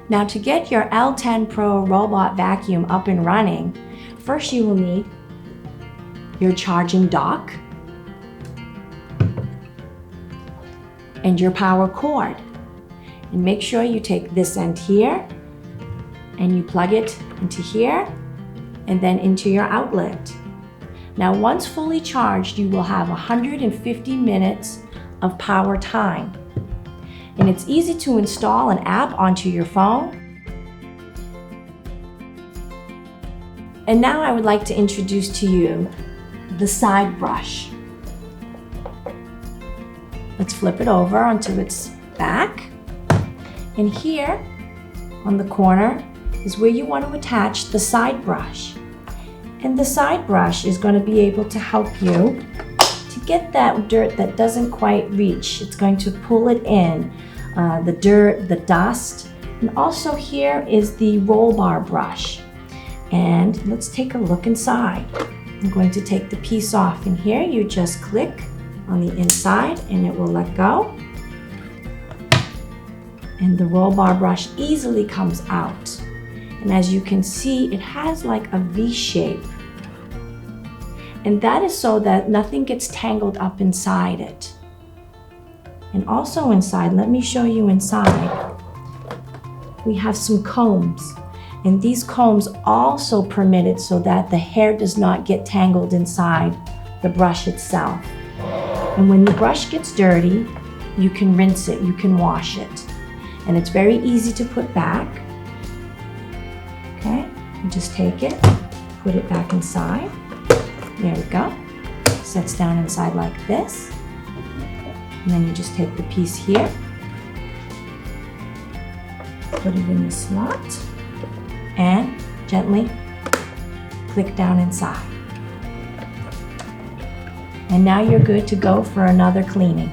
Now to get your L10 Pro robot vacuum up and running, first you will need your charging dock and your power cord. And make sure you take this end here and you plug it into here and then into your outlet. Now once fully charged, you will have 150 minutes of power time. And it's easy to install an app onto your phone. And now I would like to introduce to you the side brush. Let's flip it over onto its back. And here on the corner is where you want to attach the side brush. And the side brush is going to be able to help you to get that dirt that doesn't quite reach. It's going to pull it in, the dirt, the dust. And also here is the roll bar brush. And let's take a look inside. I'm going to take the piece off, and here you just click on the inside and it will let go. And the roll bar brush easily comes out. And as you can see, it has like a V shape. And that is so that nothing gets tangled up inside it. And also inside, let me show you inside, we have some combs. And these combs also permit it so that the hair does not get tangled inside the brush itself. And when the brush gets dirty, you can rinse it, you can wash it. And it's very easy to put back. Okay, you just take it, put it back inside. There we go. Sets down inside like this. And then you just take the piece here, put it in the slot, and gently click down inside. And now you're good to go for another cleaning.